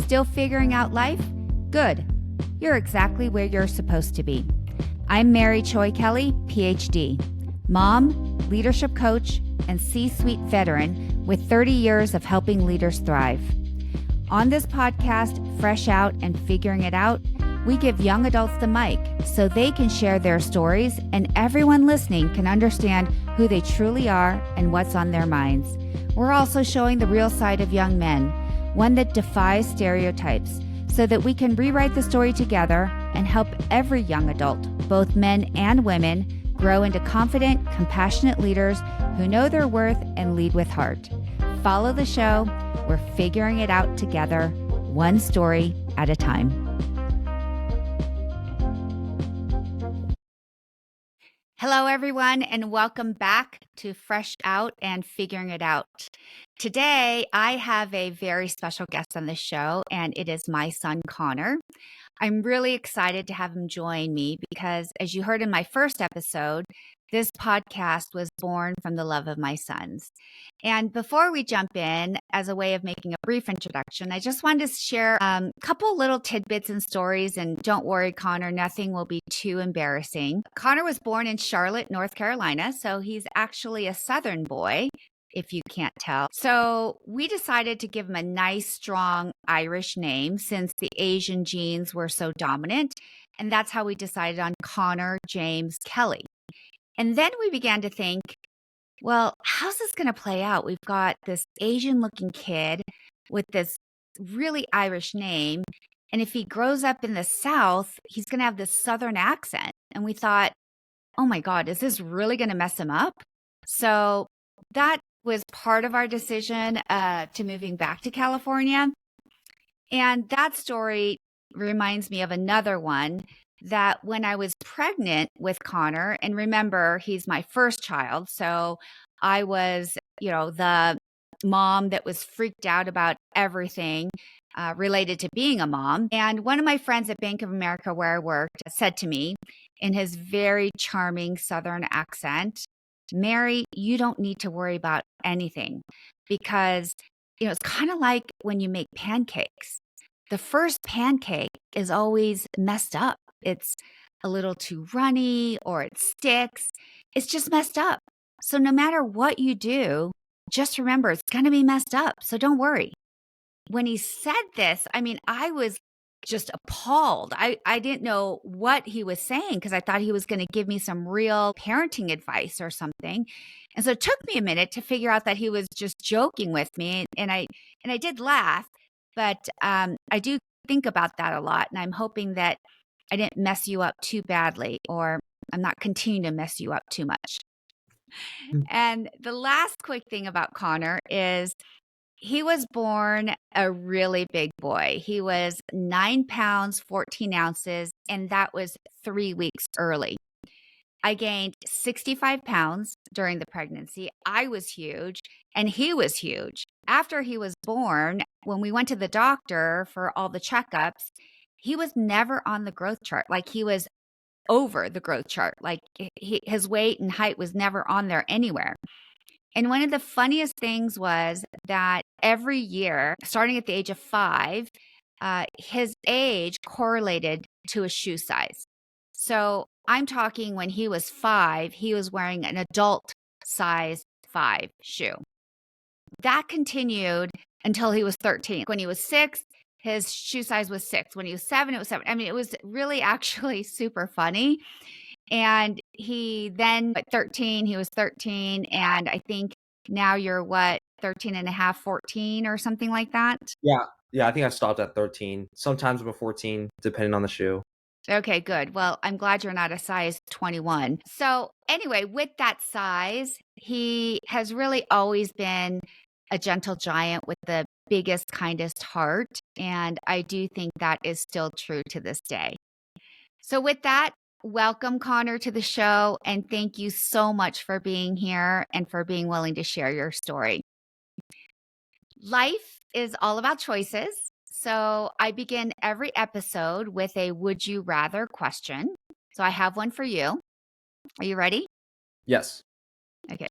Still figuring out life? Good. You're exactly where you're supposed to be. I'm Mary Choi Kelly, PhD, mom, leadership coach, and C-suite veteran with 30 years of helping leaders thrive. On this podcast, Fresh Out and Figuring It Out, we give young adults the mic so they can share their stories and everyone listening can understand who they truly are and what's on their minds. We're also showing the real side of young men, one that defies stereotypes, so that we can rewrite the story together and help every young adult, both men and women, grow into confident, compassionate leaders who know their worth and lead with heart. Follow the show. We're figuring it out together, one story at a time. Hello, everyone, and welcome back to Fresh Out and Figuring It Out. Today, I have a very special guest on the show, and it is my son, Conor. I'm really excited to have him join me because, as you heard in my first episode, this podcast was born from the love of my sons. And before we jump in, as a way of making a brief introduction, I just wanted to share a couple little tidbits and stories. And don't worry, Conor, nothing will be too embarrassing. Conor was born in Charlotte, North Carolina, so he's actually a Southern boy, if you can't tell. So we decided to give him a nice, strong Irish name since the Asian genes were so dominant. And that's how we decided on Conor James Kelly. And then we began to think, well, how's this going to play out? We've got this Asian-looking kid with this really Irish name. And if he grows up in the South, he's going to have this Southern accent. And we thought, oh my God, is this really going to mess him up? So that was part of our decision to moving back to California. And that story reminds me of another one that when I was pregnant with Conor, and remember, he's my first child. So I was, the mom that was freaked out about everything related to being a mom. And one of my friends at Bank of America, where I worked, said to me in his very charming Southern accent, Mary, you don't need to worry about anything because, it's kind of like when you make pancakes. The first pancake is always messed up. It's a little too runny or it sticks. It's just messed up. So no matter what you do, just remember it's going to be messed up. So don't worry. When he said this, I was just appalled. I didn't know what he was saying because I thought he was going to give me some real parenting advice or something. And so it took me a minute to figure out that he was just joking with me. And I did laugh, but I do think about that a lot. And I'm hoping that I didn't mess you up too badly, or I'm not continuing to mess you up too much. And the last quick thing about Conor is he was born a really big boy. He was 9 pounds, 14 ounces, and that was 3 weeks early. I gained 65 pounds during the pregnancy. I was huge, and he was huge. After he was born, when we went to the doctor for all the checkups, he was never on the growth chart. Like he was over the growth chart. Like his weight and height was never on there anywhere. And one of the funniest things was that every year, starting at the age of 5, his age correlated to his shoe size. So I'm talking when he was 5, he was wearing an adult size 5 shoe. That continued until he was 13. When he was 6, his shoe size was 6. When he was 7, it was 7. It was really actually super funny. And he then, at 13, he was 13. And I think now you're 13 and a half, 14 or something like that? Yeah, I think I stopped at 13. Sometimes I'm 14, depending on the shoe. Okay, good. Well, I'm glad you're not a size 21. So anyway, with that size, he has really always been a gentle giant with the biggest, kindest heart. And I do think that is still true to this day. So with that, welcome, Conor, to the show. And thank you so much for being here and for being willing to share your story. Life is all about choices. So I begin every episode with a would you rather question. So I have one for you. Are you ready? Yes. Okay.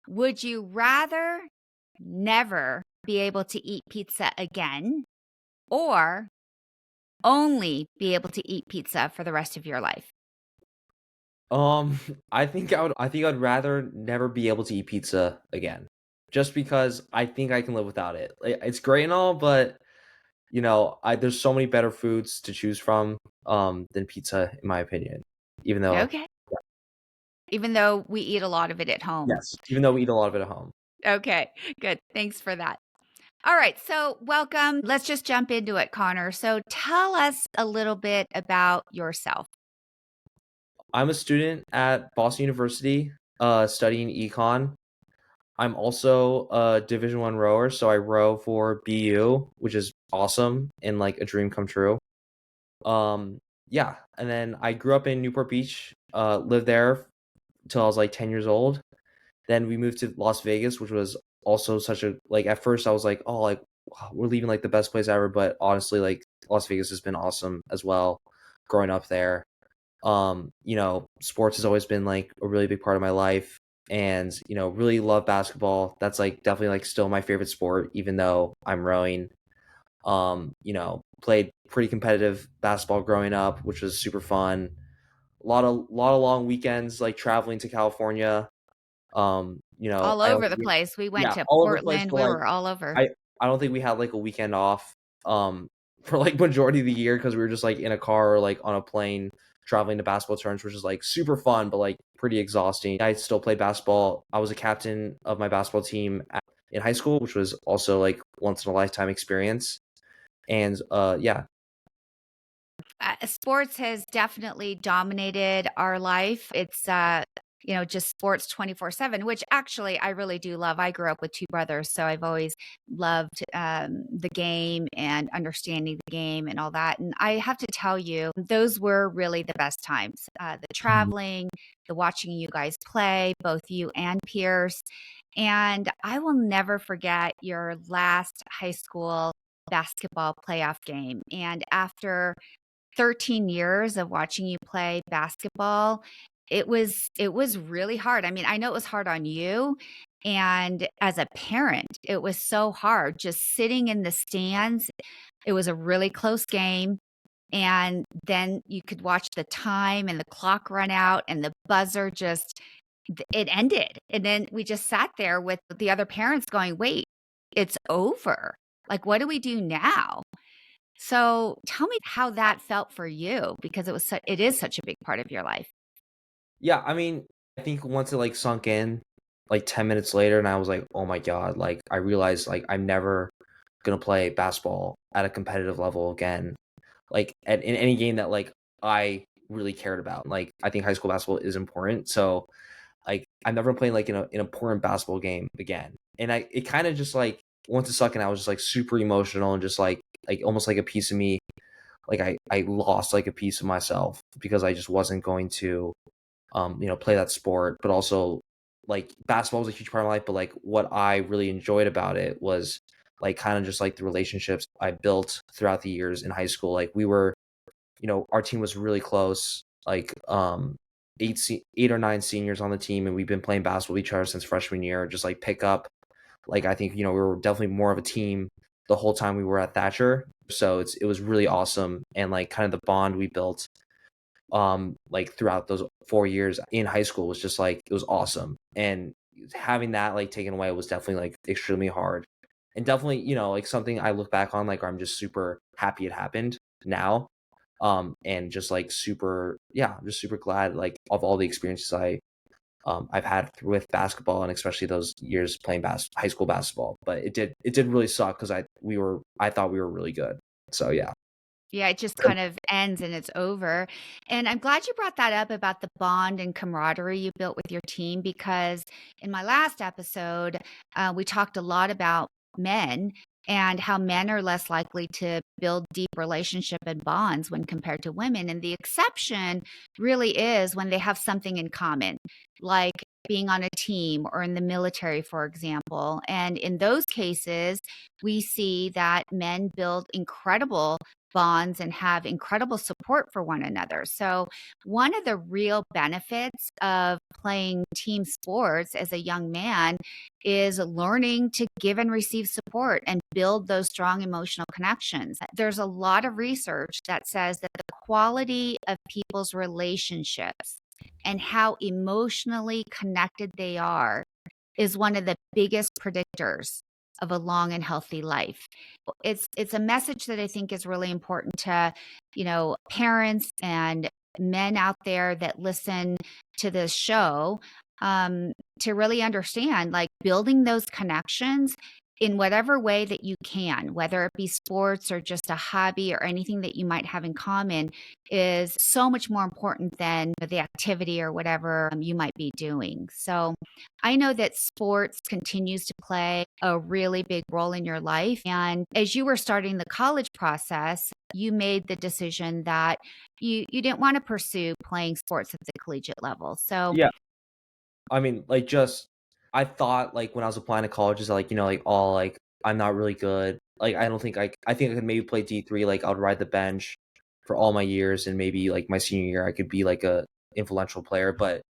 Would you rather never be able to eat pizza again or only be able to eat pizza for the rest of your life? Um, I think I'd rather never be able to eat pizza again. Just because I think I can live without it. It's great and all, but I there's so many better foods to choose from than pizza in my opinion. Even though Okay. Even though we eat a lot of it at home. yes, even though we eat a lot of it at home. Okay, good. Thanks for that. All right, so welcome. Let's just jump into it, Connor. So tell us a little bit about yourself. I'm a student at Boston University, studying econ. I'm also a Division One rower, so I row for BU, which is awesome and like a dream come true. Yeah, and then I grew up in Newport Beach, lived there till I was like 10 years old. Then we moved to Las Vegas, which was also such a like at first I was like, oh, like wow, we're leaving like the best place ever, but honestly, like Las Vegas has been awesome as well growing up there. Sports has always been like a really big part of my life and really love basketball. That's like definitely like still my favorite sport, even though I'm rowing. Played pretty competitive basketball growing up, which was super fun. A lot of long weekends like traveling to California. All I don't over the place. We went yeah, to all over the place, Portland. but We like were all over. I don't think we had like a weekend off for like majority of the year because we were just like in a car or like on a plane traveling to basketball tournaments, which is like super fun but like pretty exhausting. I still played basketball. I was a captain of my basketball team in high school, which was also like once in a lifetime experience. And yeah. Sports has definitely dominated our life. It's just sports 24/7, which actually I really do love. I grew up with two brothers, so I've always loved the game and understanding the game and all that. And I have to tell you, those were really the best times. The Mhm. traveling, the watching you guys play, both you and Pierce. And I will never forget your last high school basketball playoff game. And after 13 years of watching you play basketball, it was really hard. I mean, I know it was hard on you, and as a parent, it was so hard just sitting in the stands. It was a really close game, and then you could watch the time and the clock run out and the buzzer just it ended. And then we just sat there with the other parents going, "Wait, it's over. Like, what do we do now?" So tell me how that felt for you because it is such a big part of your life. Yeah, I mean, I think once it like sunk in like 10 minutes later and I was like, "Oh my god," like I realized like I'm never going to play basketball at a competitive level again. Like in any game that like I really cared about. Like I think high school basketball is important. So like I'm never playing like an important basketball game again. And it kind of just like once it sunk in, I was just like super emotional and just like almost like a piece of me. Like I lost like a piece of myself because I just wasn't going to play that sport. But also like basketball was a huge part of my life. But like what I really enjoyed about it was like kind of just like the relationships I built throughout the years in high school. Like we were, our team was really close. Like 8 or 9 seniors on the team, and we've been playing basketball with each other since freshman year. Just like pick up, like I think we were definitely more of a team the whole time we were at Thatcher. So it was really awesome, and like kind of the bond we built like throughout those 4 years in high school was just like it was awesome. And having that like taken away was definitely like extremely hard. And definitely, like something I look back on like I'm just super happy it happened now. And just like super, yeah, I'm just super glad like of all the experiences I've had with basketball and especially those years playing high school basketball. But it did really suck because I thought we were really good. So yeah. Yeah, it just kind of ends and it's over. And I'm glad you brought that up about the bond and camaraderie you built with your team because in my last episode, we talked a lot about men and how men are less likely to build deep relationship and bonds when compared to women. And the exception really is when they have something in common, like being on a team or in the military, for example. And in those cases, we see that men build incredible bonds and have incredible support for one another. So, one of the real benefits of playing team sports as a young man is learning to give and receive support and build those strong emotional connections. There's a lot of research that says that the quality of people's relationships and how emotionally connected they are is one of the biggest predictors of a long and healthy life. It's a message that I think is really important to, parents and men out there that listen to this show, to really understand, like, building those connections in whatever way that you can, whether it be sports or just a hobby or anything that you might have in common, is so much more important than the activity or whatever you might be doing. So I know that sports continues to play a really big role in your life. And as you were starting the college process, you made the decision that you didn't want to pursue playing sports at the collegiate level. So Yeah, I mean, like, just I thought, like, when I was applying to colleges, like, like, "Oh, like, I'm not really good." Like, I don't think I think I could maybe play D3, like, I would ride the bench for all my years, and maybe, like, my senior year, I could be, like, a influential player, but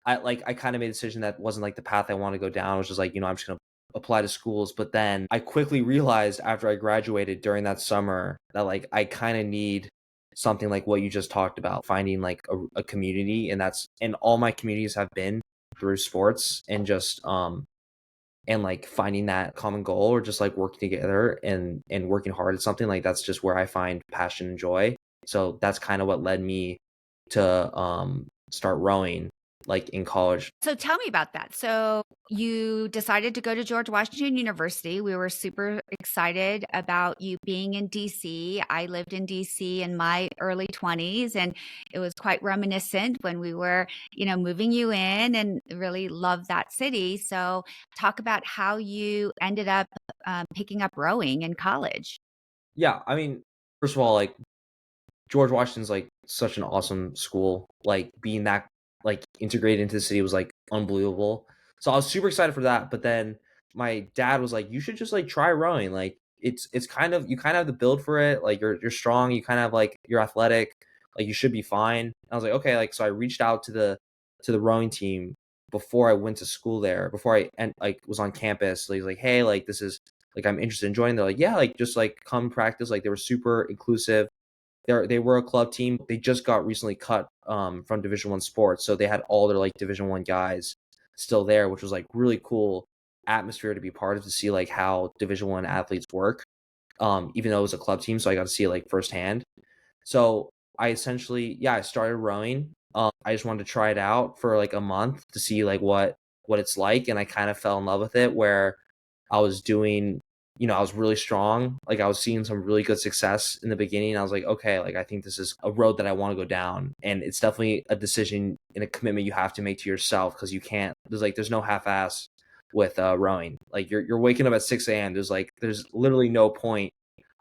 I kinda made a decision that wasn't, like, the path I wanna go down. I was just like, I'm just gonna apply to schools, but then I quickly realized after I graduated during that summer that, like, I kinda need something like what you just talked about, finding, like, a community, and all my communities have been through sports, and just, and, like, finding that common goal, or just, like, working together and working hard at something, like, that's just where I find passion and joy. So that's kinda what led me to, start rowing, like, in college. So tell me about that. So you decided to go to George Washington University. We were super excited about you being in DC. I lived in DC in my early 20s, and it was quite reminiscent when we were, moving you in, and really loved that city. So talk about how you ended up picking up rowing in college. Yeah, I mean, first of all, like, George Washington's, like, such an awesome school. Like, being that, like, integrated into the city was, like, unbelievable. So I was super excited for that, but then my dad was like, "You should just, like, try rowing. Like, it's kind of you kinda have the build for it. Like, you're strong, you kind of like you're athletic, like, you should be fine." And I was like, "Okay." Like, so I reached out to the rowing team before I went to school there, before was on campus. Like, "Hey, like, this is like, I'm interested in joining." They're like, "Yeah, like, just, like, come practice." Like, they were super inclusive. They were a club team. They just got recently cut, from Division 1 sports, so they had all their, like, Division 1 guys still there, which was, like, really cool atmosphere to be part of, to see, like, how Division 1 athletes work, even though it was a club team, so I got to see it, like, firsthand. So I essentially, yeah, I started rowing. I just wanted to try it out for, like, a month to see, like, what it's like, and I kind of fell in love with it, where I was doing, I was really strong. Like, I was seeing some really good success in the beginning. I was like, okay, like, I think this is a road that I want to go down. And it's definitely a decision and a commitment you have to make to yourself, because you can't, there's no half ass with rowing. Like, you're waking up at 6 a.m. There's literally no point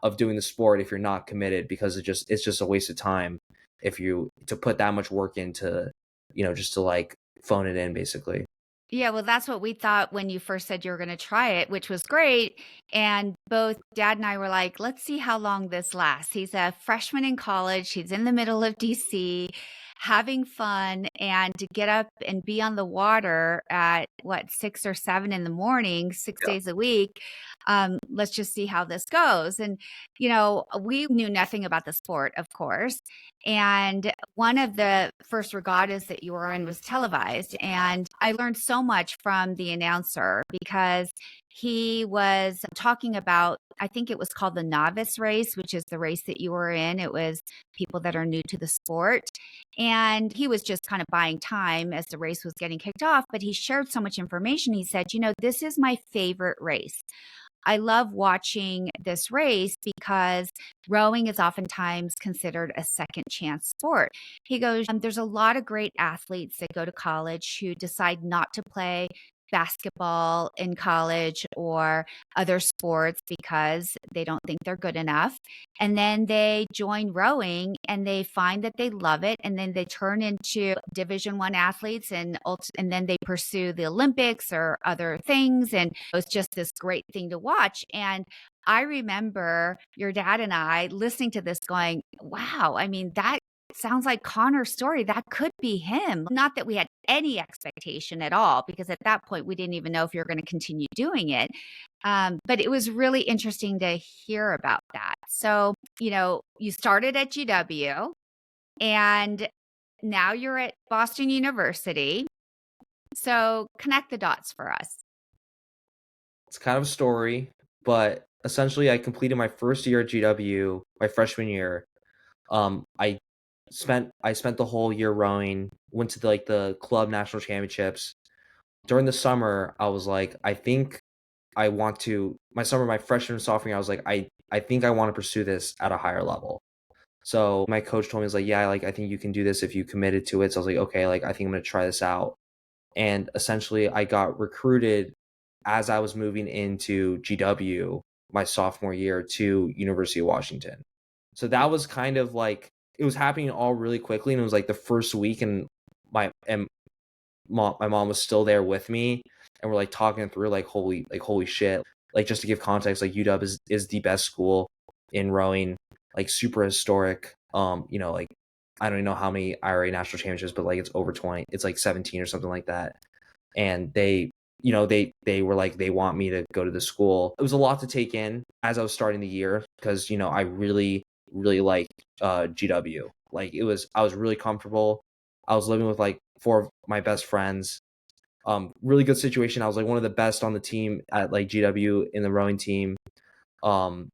of doing the sport if you're not committed, because it's just a waste of time if you to put that much work into, just to, like, phone it in, basically. Yeah, well, that's what we thought when you first said you were going to try it, which was great. And both dad and I were like, let's see how long this lasts. He's a freshman in college, he's in the middle of DC, having fun, and to get up and be on the water at what, 6 or 7 in the morning, 6 days a week. Let's just see how this goes. And, we knew nothing about the sport, of course. And one of the first regattas that you were in was televised. And I learned so much from the announcer, because he was talking about, I think it was called the novice race, which is the race that you were in. It was people that are new to the sport. And he was just kind of buying time as the race was getting kicked off. But he shared so much information. He said, this is my favorite race. I love watching this race because rowing is oftentimes considered a second chance sport. He goes, there's a lot of great athletes that go to college who decide not to play basketball in college or other sports because they don't think they're good enough. And then they join rowing and they find that they love it. And then they turn into Division 1 athletes, and then they pursue the Olympics or other things. And it's just this great thing to watch. And I remember your dad and I listening to this going, wow, I mean, that sounds like Connor's story. That could be him. Not that we had any expectation at all, because at that point we didn't even know if you were going to continue doing it. But it was really interesting to hear about that. So, you started at GW and now you're at Boston University. So connect the dots for us. It's kind of a story, but essentially I completed my first year at GW, my freshman year. I spent the whole year rowing, went to the club national championships. During the summer, I was like, I think I want to my freshman and sophomore year, I was like, I think I want to pursue this at a higher level. So my coach told me, he's like, yeah, like I think you can do this if you committed to it. So I was like, okay, like I think I'm gonna try this out. And essentially I got recruited as I was moving into GW my sophomore year to University of Washington. So that was kind of like it was happening all really quickly, and it was like the first week, and my mom was still there with me, and we're like talking through like holy shit. Like just to give context, like UW is the best school in rowing, like super historic. Like I don't even know how many IRA national championships, but like it's over 20. It's like 17 or something like that. And they were like they want me to go to the school. It was a lot to take in as I was starting the year because I really liked GW. Like I was really comfortable. I was living with like four of my best friends. Really good situation. I was like one of the best on the team at like GW in the rowing team. Um,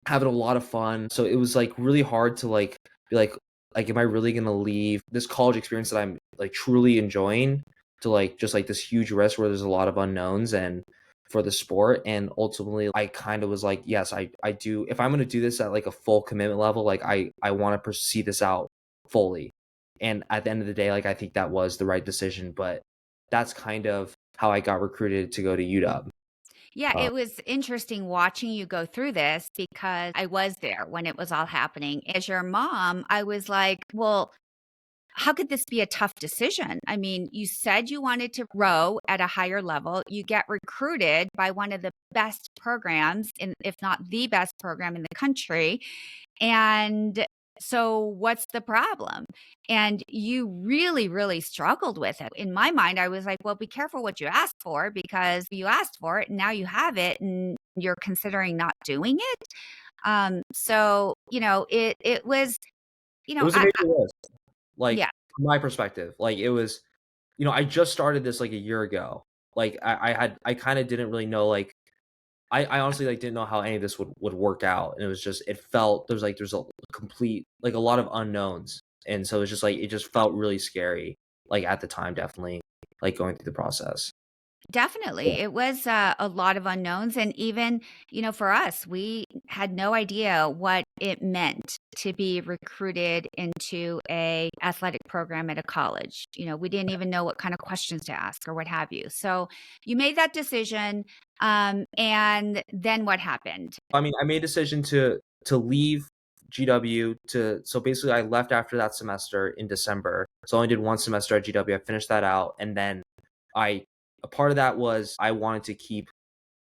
Having a lot of fun. So it was like really hard to like be like am I really gonna leave this college experience that I'm like truly enjoying to like just like this huge risk where there's a lot of unknowns and for the sport. And ultimately I kind of was like, yes, I do, if I'm gonna do this at like a full commitment level, like I want to proceed this out fully. And at the end of the day, like I think that was the right decision. But that's kind of how I got recruited to go to UW. Yeah, it was interesting watching you go through this because I was there when it was all happening. As your mom, I was like, well, how could this be a tough decision? I mean, you said you wanted to row at a higher level. You get recruited by one of the best programs, if not the best program in the country. And so, what's the problem? And you really, really struggled with it. In my mind, I was like, well, be careful what you ask for because you asked for it and now you have it and you're considering not doing it. It was, It was a major risk. Like yeah. from my perspective, like it was, I just started this like a year ago. Like I kind of didn't really know, like I honestly like didn't know how any of this would work out. And it was just, it felt, there's a complete, like a lot of unknowns. And so it's just like, it just felt really scary. Like at the time, definitely like going through the process. Definitely. It was a lot of unknowns. And even, for us, we had no idea what it meant to be recruited into a athletic program at a college. We didn't even know what kind of questions to ask or what have you. So you made that decision. And then what happened? I mean, I made a decision to leave GW so basically I left after that semester in December. So I only did one semester at GW. I finished that out, and then I a part of that was I wanted to keep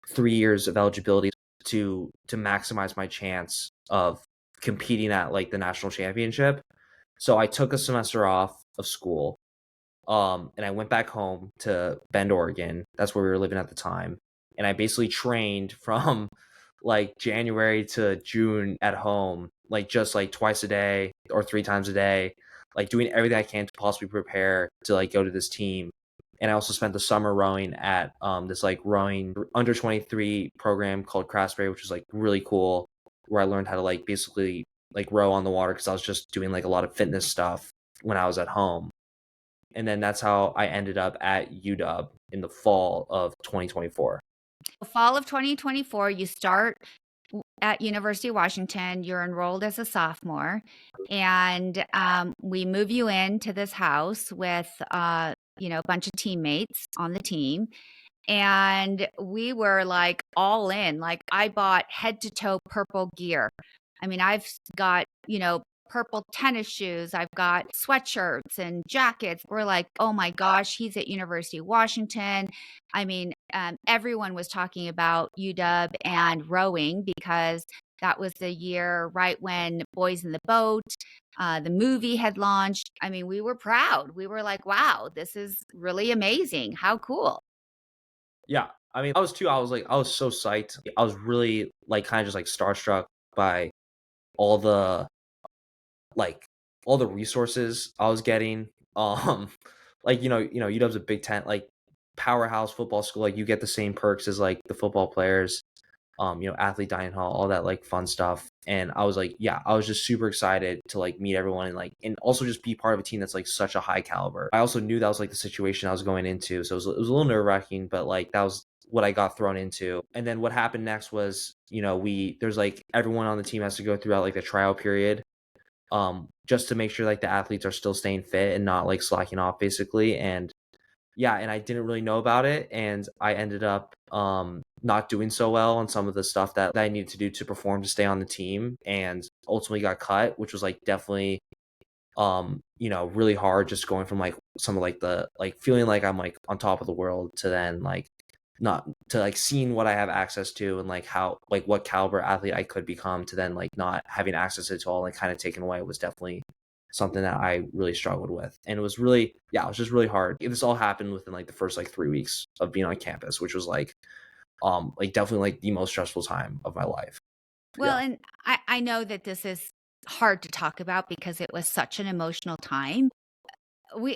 3 years of eligibility to maximize my chance of competing at like the national championship. So I took a semester off of school. And I went back home to Bend, Oregon. That's where we were living at the time. And I basically trained from like January to June at home, like just like twice a day or 3 times a day, like doing everything I can to possibly prepare to like go to this team. And I also spent the summer rowing at this like rowing under 23 program called Craftsbury, which was like really cool, where I learned how to like basically like row on the water because I was just doing like a lot of fitness stuff when I was at home. And then that's how I ended up at UW in the fall of 2024. Fall of 2024, you start at University of Washington. You're enrolled as a sophomore, and we move you into this house with a bunch of teammates on the team. And we were like all in. Like I bought head to toe purple gear. I mean, I've got purple tennis shoes. I've got sweatshirts and jackets. We're like, oh my gosh, he's at University of Washington. I mean, everyone was talking about UW and rowing because that was the year right when Boys in the Boat, the movie had launched. I mean, we were proud. We were like, wow, this is really amazing. How cool. Yeah, I mean, I was too. I was so psyched. I was really like kind of just like starstruck by all the like all the resources I was getting. Like UW's a Big Ten like powerhouse football school. Like you get the same perks as like the football players. Athlete dining hall, all that like fun stuff. And I was like, yeah, I was just super excited to like meet everyone and also just be part of a team that's like such a high caliber. I also knew that was like the situation I was going into, so it was a little nerve wracking, but like that was what I got thrown into. And then what happened next was, there's like everyone on the team has to go throughout like the trial period, just to make sure like the athletes are still staying fit and not like slacking off basically. And yeah, and I didn't really know about it, and I ended up not doing so well on some of the stuff that I needed to do to perform to stay on the team, and ultimately got cut, which was like definitely really hard, just going from like some of like the like feeling like I'm like on top of the world to then like not to like seeing what I have access to and like how like what caliber athlete I could become to then like not having access to it all like kind of taken away was definitely something that I really struggled with. And it was really, yeah, it was just really hard. This all happened within like the first like 3 weeks of being on campus, which was like definitely like the most stressful time of my life. Well, Yeah. and I know that this is hard to talk about because it was such an emotional time.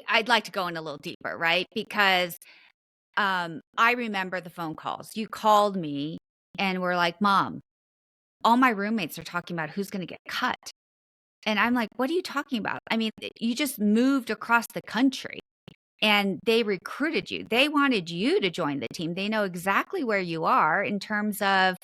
I'd like to go in a little deeper, right? Because I remember the phone calls. You called me and were like, "Mom, all my roommates are talking about who's going to get cut." And I'm like, "What are you talking about? I mean, you just moved across the country and they recruited you. They wanted you to join the team. They know exactly where you are in terms of,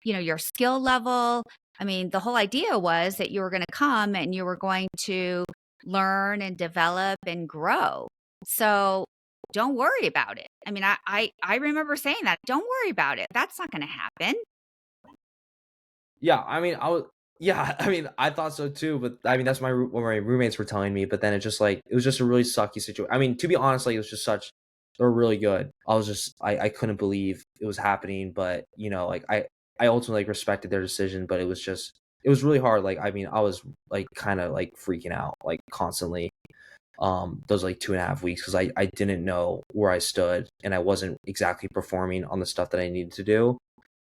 your skill level. I mean, the whole idea was that you were going to come and you were going to learn and develop and grow. So don't worry about it. I mean, I remember saying that. Don't worry about it. That's not going to happen. Yeah, I mean, yeah, I mean, I thought so too, but I mean, that's what my roommates were telling me. But then it was just a really sucky situation. I mean, to be honest, like it was just they were really good. I couldn't believe it was happening, but like I ultimately like respected their decision, but it was really hard. Like, I mean, I was like kind of like freaking out like constantly, those like 2.5 weeks because I didn't know where I stood and I wasn't exactly performing on the stuff that I needed to do,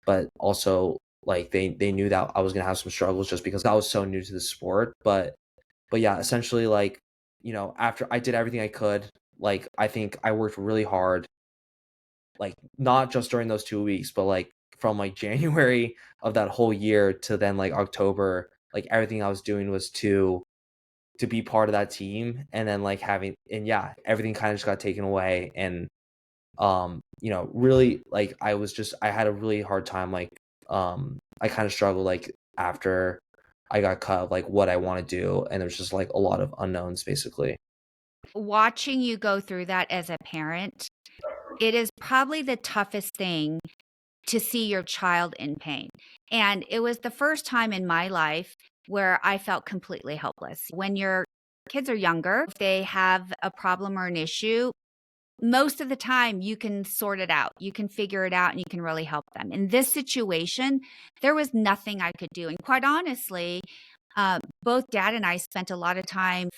but also like they knew that I was gonna have some struggles just because I was so new to the sport. But yeah, essentially like, after I did everything I could, like I think I worked really hard, like not just during those 2 weeks, but like from like January of that whole year to then like October, like everything I was doing was to be part of that team. And then like having and yeah, everything kind of just got taken away. And really like I had a really hard time like I kind of struggled like after I got cut of like what I want to do, and there's just like a lot of unknowns basically. Watching you go through that as a parent, it is probably the toughest thing to see your child in pain. And it was the first time in my life where I felt completely helpless. When your kids are younger, if they have a problem or an issue, most of the time you can sort it out. You can figure it out and you can really help them. In this situation, there was nothing I could do. And quite honestly, both dad and I spent a lot of time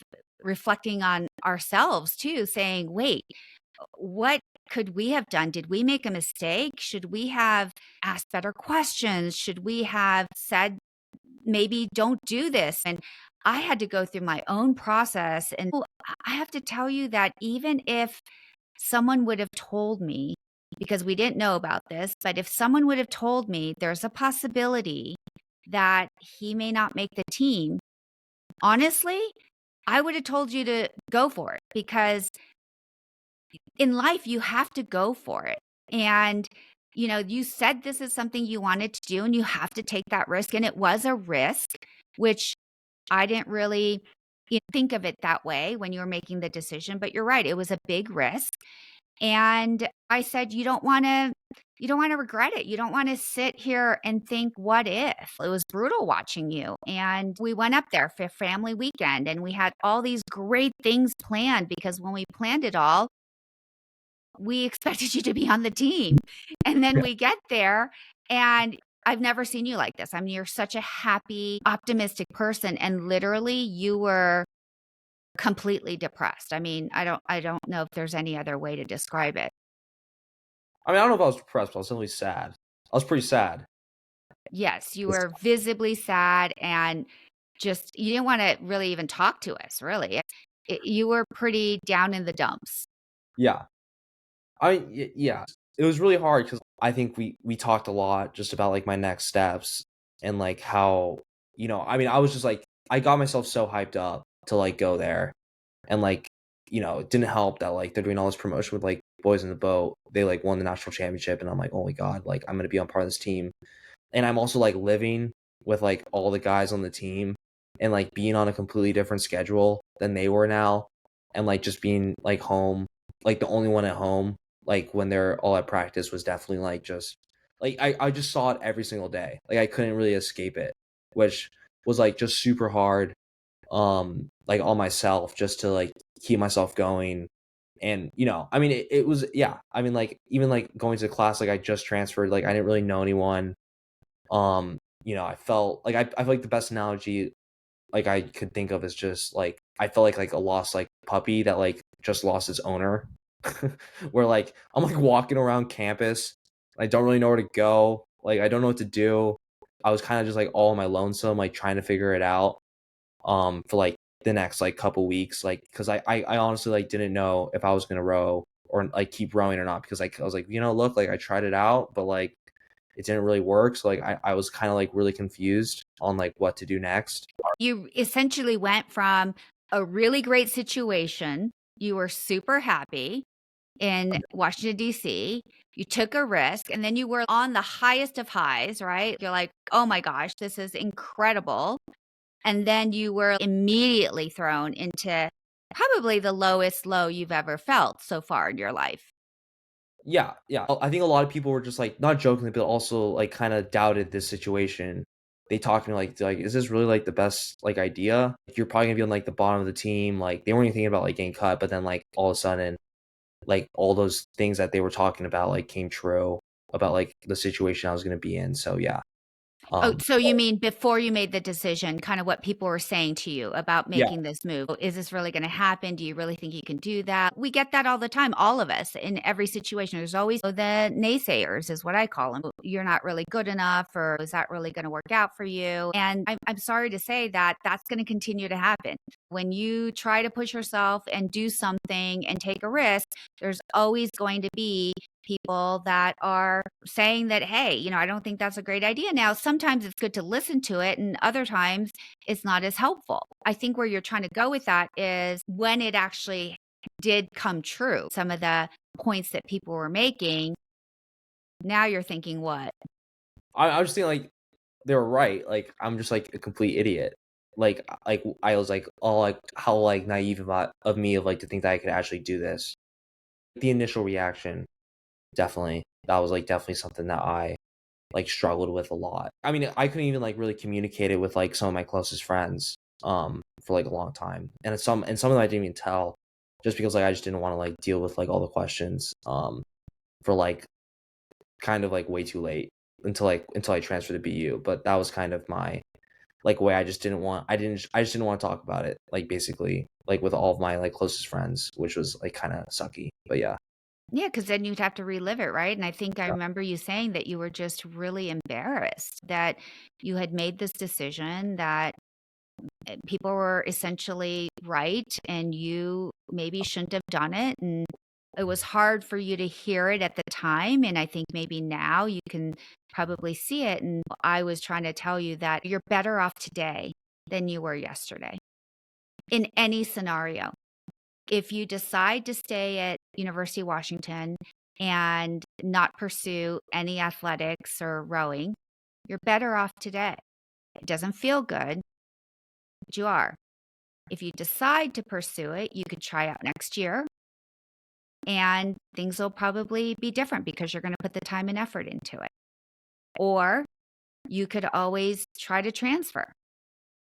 reflecting on ourselves too, saying, wait, what could we have done? Did we make a mistake? Should we have asked better questions? Should we have said, maybe don't do this? And I had to go through my own process. And I have to tell you that even if someone would have told me, because we didn't know about this, but if someone would have told me there's a possibility that he may not make the team, honestly, I would have told you to go for it because in life, you have to go for it. And, you said this is something you wanted to do and you have to take that risk. And it was a risk, which I didn't really think of it that way when you were making the decision. But you're right, it was a big risk. And I said, you don't want to You don't want to regret it. You don't want to sit here and think, what if? It was brutal watching you. And we went up there for family weekend and we had all these great things planned because when we planned it all, we expected you to be on the team. And then Yeah. we get there and I've never seen you like this. I mean, you're such a happy, optimistic person. And literally you were completely depressed. I mean, I don't know if there's any other way to describe it. I mean, I don't know if I was depressed, but I was definitely sad. I was pretty sad. Yes, you were visibly sad and just you didn't wanna really even talk to us, really. You were pretty down in the dumps. Yeah. Yeah. It was really hard because I think we talked a lot just about, like, my next steps and, like, how, I mean, I was just, like, I got myself so hyped up to, like, go there, and, like, it didn't help that, like, they're doing all this promotion with, like, Boys in the Boat. They, like, won the national championship, and I'm like, "Oh my god, like, I'm gonna be on part of this team." And I'm also, like, living with, like, all the guys on the team and, like, being on a completely different schedule than they were now, and, like, just being, like, home, like, the only one at home, like, when they're all at practice was definitely, like, just like, I just saw it every single day. Like, I couldn't really escape it, which was, like, just super hard, like, on myself just to, like, keep myself going. And, I mean, it was, yeah. I mean, like, even, like, going to class, like, I just transferred, like, I didn't really know anyone. I felt like I feel like the best analogy, like, I could think of is just, like, I felt like a lost, like, puppy that, like, just lost its owner. Where, like, I'm, like, walking around campus, I don't really know where to go, like, I don't know what to do. I was kinda just, like, all on my lonesome, like, trying to figure it out, for, like, the next, like, couple weeks, like, 'cause I honestly, like, didn't know if I was gonna row or, like, keep rowing or not because, like, I was like, Look, like, I tried it out, but, like, it didn't really work." So, like, I was kinda, like, really confused on, like, what to do next. You essentially went from a really great situation, you were super happy in Washington, DC, you took a risk, and then you were on the highest of highs, right? You're like, "Oh my gosh, this is incredible." And then you were immediately thrown into probably the lowest low you've ever felt so far in your life. Yeah, yeah. I think a lot of people were just, like, not jokingly, but also, like, kinda doubted this situation. They talked to me like, "Is this really, like, the best, like, idea? Like, you're probably gonna be on, like, the bottom of the team." Like, they weren't even thinking about, like, getting cut, but then, like, all of a sudden, like, all those things that they were talking about, like, came true about, like, the situation I was gonna be in. So, yeah. Oh, Um so you mean before you made the decision, kind of what people were saying to you about Yeah. making this move? Is this really gonna happen? Do you really think you can do that? We get that all the time, all of us, in every situation. There's always the naysayers is what I call them. You're not really good enough, or is that really gonna work out for you? And I'm sorry to say that that's gonna continue to happen. When you try to push yourself and do something and take a risk, there's always going to be people that are saying that, hey, I don't think that's a great idea. Now, sometimes it's good to listen to it, and other times it's not as helpful. I think where you're trying to go with that is when it actually did come true, some of the points that people were making. Now you're thinking, what? I was thinking, like, they were right. Like, I'm just, like, a complete idiot. Like, I was like, "Oh, like, how, like, naive of me of, like, to think that I could actually do this." The initial reaction, definitely. That was, like, definitely something that I, like, struggled with a lot. I mean, I couldn't even, like, really communicate it with, like, some of my closest friends, for, like, a long time. And some of them I didn't even tell just because, like, I just didn't wanna, like, deal with, like, all the questions, for, like, kind of, like, way too late until I transferred to BU. But that was kind of my, like, way. I just didn't wanna talk about it, like, basically, like, with all of my, like, closest friends, which was, like, kinda sucky. But yeah. Yeah, because then you'd have to relive it, right? And I think I remember you saying that you were just really embarrassed that you had made this decision, that people were essentially right and you maybe shouldn't have done it, and it was hard for you to hear it at the time, and I think maybe now you can probably see it, and I was trying to tell you that you're better off today than you were yesterday in any scenario. If you decide to stay at University of Washington and not pursue any athletics or rowing, you're better off today. It doesn't feel good, but you are. If you decide to pursue it, you could try out next year and things will probably be different because you're going to put the time and effort into it. Or you could always try to transfer.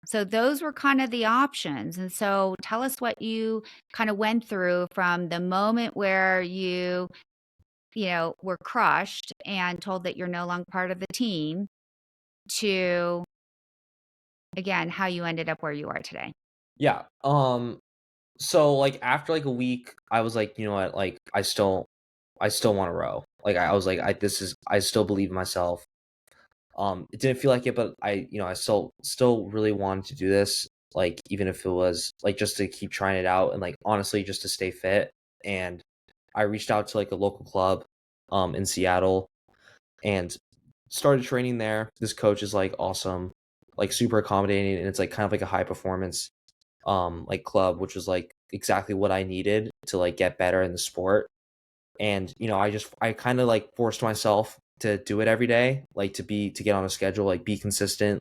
So those were kind of the options. And so tell us what you kind of went through from the moment where you were crushed and told that you're no longer part of the team to, again, how you ended up where you are today. Yeah. So like after like a week, I was like, you know what, like I still want to row. Like I was like, I still believe in myself. It didn't feel like it, but I still really wanted to do this. Like even if it was like just to keep trying it out and like honestly just to stay fit. And I reached out to like a local club, in Seattle and started training there. This coach is like awesome, like super accommodating, and it's like kind of like a high performance like club, which was like exactly what I needed to like get better in the sport. And I kind of like forced myself to do it every day, like to get on a schedule, like be consistent.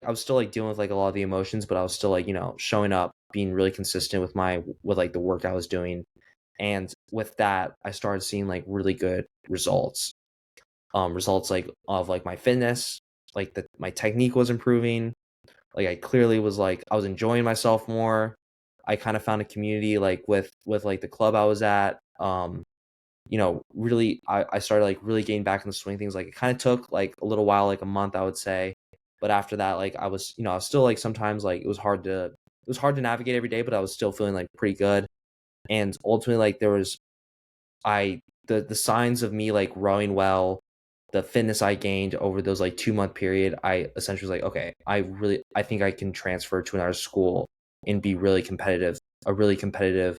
I was still like dealing with like a lot of the emotions, but I was still like, showing up, being really consistent with like the work I was doing. And with that, I started seeing like really good results. Results like of like my fitness, like my technique was improving. Like I clearly was like I was enjoying myself more. I kind of found a community like with like the club I was at. Really I started like really getting back in the swing of things. Like it kind of took like a little while, like a month I would say. But after that, like I was still like sometimes like it was hard to navigate every day, but I was still feeling like pretty good. And ultimately like there was I the signs of me like rowing well, the fitness I gained over those like 2-month period, I essentially was like, okay, I think I can transfer to another school and be really competitive, a really competitive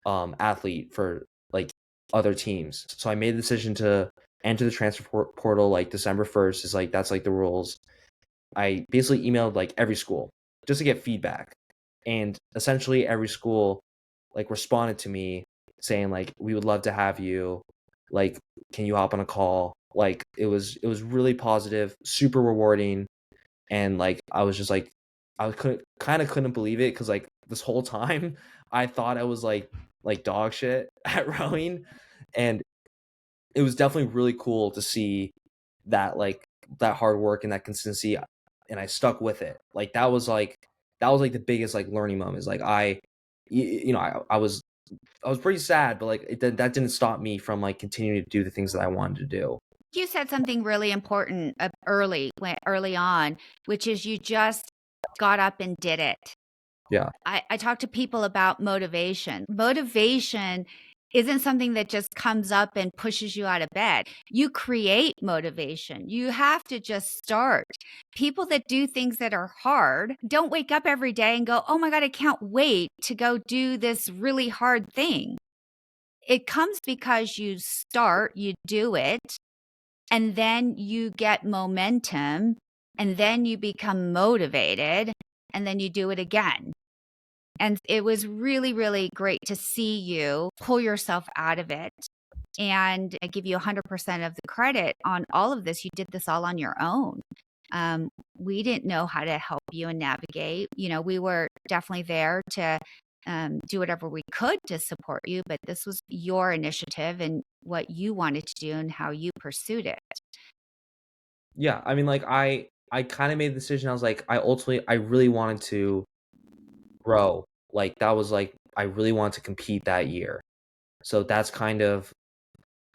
athlete for like other teams. So I made the decision to enter the transfer portal like December 1st is like that's like the rules. I basically emailed like every school just to get feedback. And essentially every school like responded to me saying like we would love to have you. Like can you hop on a call? Like it was really positive, super rewarding, and like I was just like I couldn't believe it cuz like this whole time I thought I was like dog shit at rowing, and it was definitely really cool to see that like that hard work and that consistency, and I stuck with it. Like that was like the biggest like learning moment is like I was pretty sad, but like that didn't stop me from like continuing to do the things that I wanted to do. You said something really important early on, which is you just got up and did it. Yeah. I talk to people about motivation. Motivation isn't something that just comes up and pushes you out of bed. You create motivation. You have to just start. People that do things that are hard don't wake up every day and go, oh my God, I can't wait to go do this really hard thing. It comes because you start, you do it, and then you get momentum, and then you become motivated, and then you do it again. And it was really, really great to see you pull yourself out of it. And I give you 100% of the credit on all of this. You did this all on your own. We didn't know how to help you and navigate. We were definitely there to do whatever we could to support you, but this was your initiative and what you wanted to do and how you pursued it. Yeah, I mean like I kind of made the decision. I was like I really wanted to grow. Like that was like I really wanted to compete that year. So that's kind of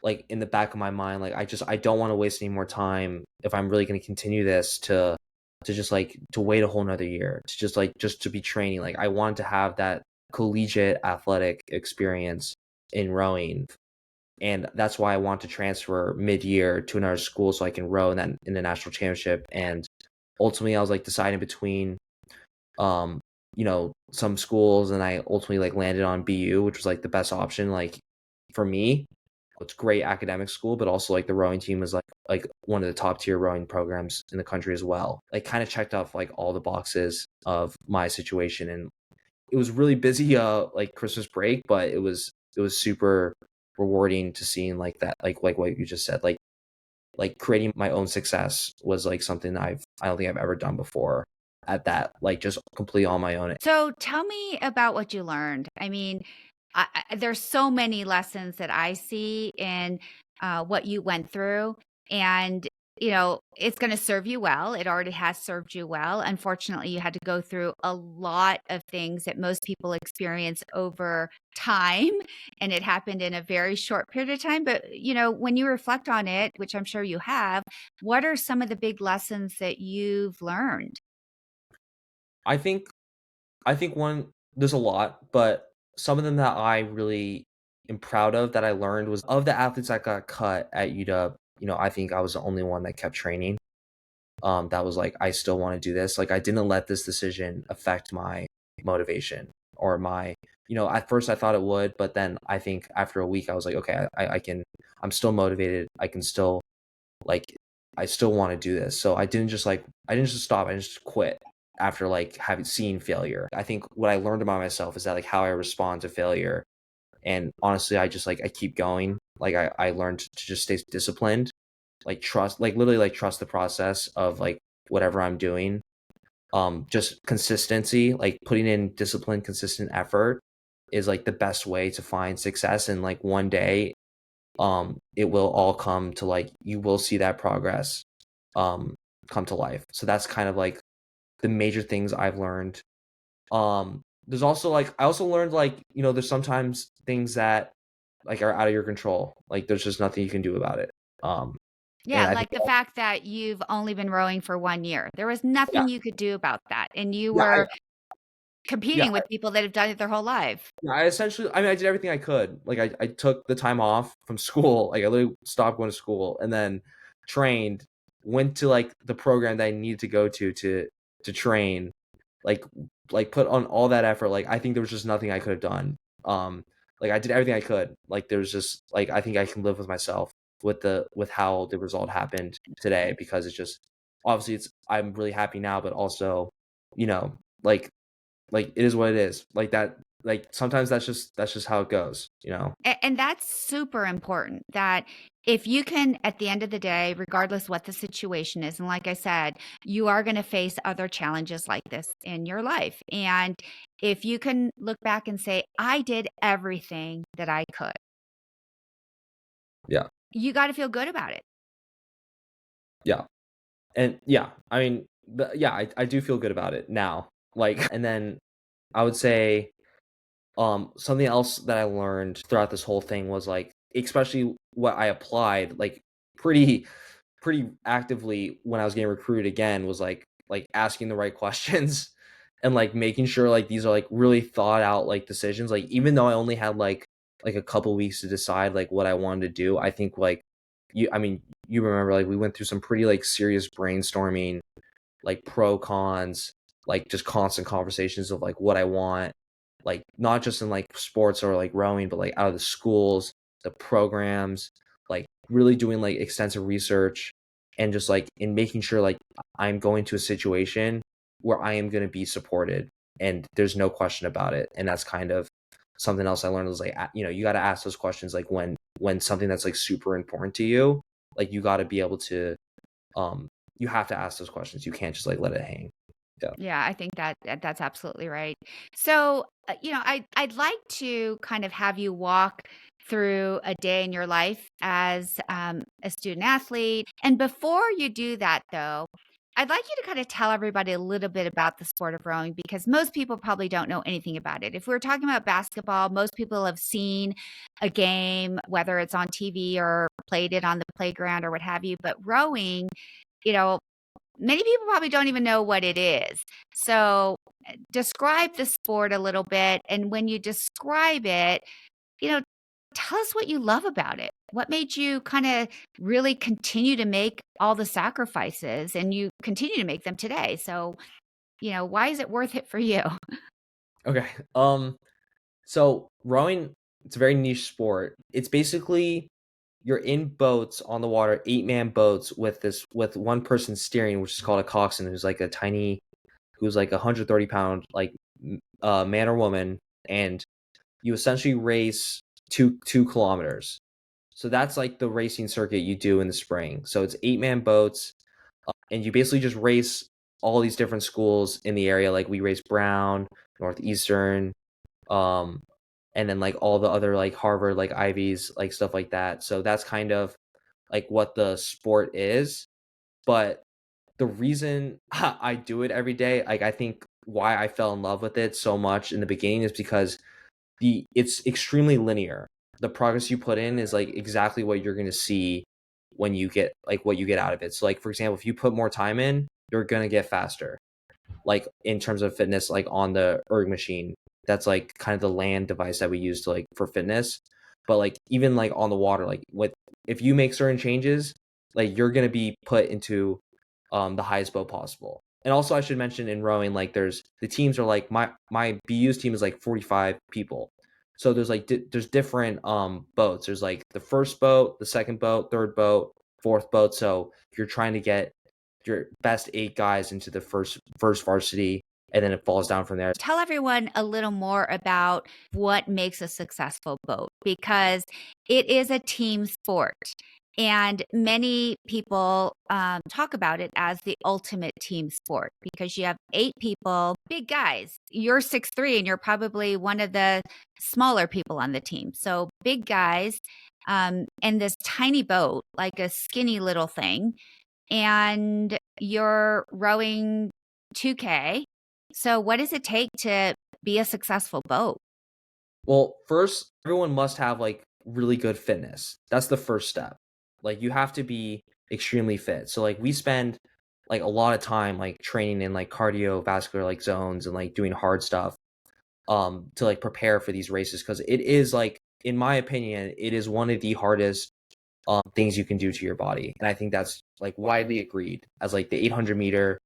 like in the back of my mind, like I don't want to waste any more time if I'm really going to continue this to just like to wait a whole nother year to just to be training. Like I wanted to have that collegiate athletic experience in rowing, and that's why I want to transfer mid-year to another school so I can row in the national championship. And ultimately I was like deciding between some schools, and I ultimately like landed on BU, which was like the best option like for me. It's great academic school, but also like the rowing team was like one of the top tier rowing programs in the country as well. Like kind of checked off like all the boxes of my situation, and it was really busy like Christmas break, but it was super rewarding to seeing like that like what you just said, like creating my own success was like something I don't think I've ever done before at that, like just completely on my own. So tell me about what you learned. I mean, there's so many lessons that I see in what you went through, and it's going to serve you well. It already has served you well. Unfortunately, you had to go through a lot of things that most people experience over time, and it happened in a very short period of time. But when you reflect on it, which I'm sure you have, what are some of the big lessons that you've learned? I think I think one there's a lot, but some of them that I really am proud of that I learned was of the athletes that got cut at UW, I think I was the only one that kept training. That was like, I still want to do this. Like, I didn't let this decision affect my motivation or at first I thought it would, but then I think after a week I was like, okay, I'm still motivated. I can still like, I still want to do this. So I didn't just stop. I just quit after like having seen failure. I think what I learned about myself is that like how I respond to failure. And honestly, I just like, I keep going. Like I learned to just stay disciplined, like trust, like literally like trust the process of like whatever I'm doing. Just consistency, like putting in discipline, consistent effort is like the best way to find success. And like one day, it will all come to like, you will see that progress, um, come to life. So that's kind of like the major things I've learned. There's also like, I also learned like, there's sometimes things that like are out of your control. Like there's just nothing you can do about it. Um, and Yeah, I think, like the fact that you've only been rowing for 1 year. There was yeah, nothing you could do about that, and you yeah, were yeah, competing with people that have done it their whole life. yeah, I did everything I could. Like I took the time off from school. Like I literally stopped going to school and then trained, went to like the program that I needed to go to train, like put on all that effort. Like I think there was just nothing I could have done. Like I did everything I could. Like there was just like, I think I can live with myself with how the result happened today, because it's just obviously I'm really happy now, but also, you know, like it is what it is. Like that, like sometimes that's just how it goes. And that's super important that if you can, at the end of the day, regardless what the situation is, and like I said, you are going to face other challenges like this in your life. And if you can look back and say, I did everything that I could, Yeah. you got to feel good about it. Yeah. And yeah, I mean, yeah, I do feel good about it now. Like, and then I would say, something else that I learned throughout this whole thing was like, especially what I applied like pretty pretty actively when I was getting recruited again, was like asking the right questions and like making sure like these are like really thought out like decisions. Like even though I only had like a couple weeks to decide like what I wanted to do, I think like I mean, you remember like we went through some pretty like serious brainstorming, like pro cons, like just constant conversations of like what I want, like not just in like sports or like rowing, but like out of the schools, the programs, like really doing like extensive research and just like in making sure like I'm going to a situation where I am going to be supported and there's no question about it. And that's kind of something else I learned was like, you got to ask those questions like when something that's like super important to you, like you got to be able to um you have to ask those questions. You can't just like let it hang. Yeah. Yeah, I think that's absolutely right. So, I'd like to kind of have you walk through a day in your life as a student athlete. And before you do that, though, I'd like you to kind of tell everybody a little bit about the sport of rowing because most people probably don't know anything about it. If we're talking about basketball, most people have seen a game, whether it's on TV or played it on the playground or what have you. But rowing, you know, many people probably don't even know what it is. So, describe the sport a little bit. And when you describe it, you know, tell us what you love about it. What made you kind of really continue to make all the sacrifices and you continue to make them today? So, why is it worth it for you? Okay. So rowing, it's a very niche sport. It's basically you're in boats on the water, 8-man boats with one person steering, which is called a coxswain, who's like 130 pound like man or woman, and you essentially race two kilometers. So that's like the racing circuit you do in the spring. So it's 8-man boats, and you basically just race all these different schools in the area. Like we race Brown, Northeastern, um, and then like all the other like Harvard, like Ivies, like stuff like that. So that's kind of like what the sport is. But the reason I do it every day, like I think why I fell in love with it so much in the beginning is because it's extremely linear. The progress you put in is like exactly what you're going to see when you get like what you get out of it. So like for example, if you put more time in, you're going to get faster. Like in terms of fitness, like on the erg machine, that's like kind of the land device that we use to like for fitness. But like even like on the water, like with if you make certain changes, like you're going to be put into the highest boat possible. And also I should mention in rowing, like there's the teams are like my BU's team is like 45 people. So there's like there's different boats. There's like the first boat, the second boat, third boat, fourth boat. So you're trying to get your best 8 guys into the first varsity, and then it falls down from there. Tell everyone a little more about what makes a successful boat because it is a team sport. And many people talk about it as the ultimate team sport because you have 8 people, big guys. You're 6'3", and you're probably one of the smaller people on the team. So big guys and this tiny boat, like a skinny little thing. And you're rowing 2K. So what does it take to be a successful boat? Well, first, everyone must have like really good fitness. That's the first step. Like you have to be extremely fit. So like we spend like a lot of time like training in like cardiovascular like zones and like doing hard stuff to like prepare for these races because it is like in my opinion it is one of the hardest things you can do to your body. And I think that's like widely agreed as like the 800 meter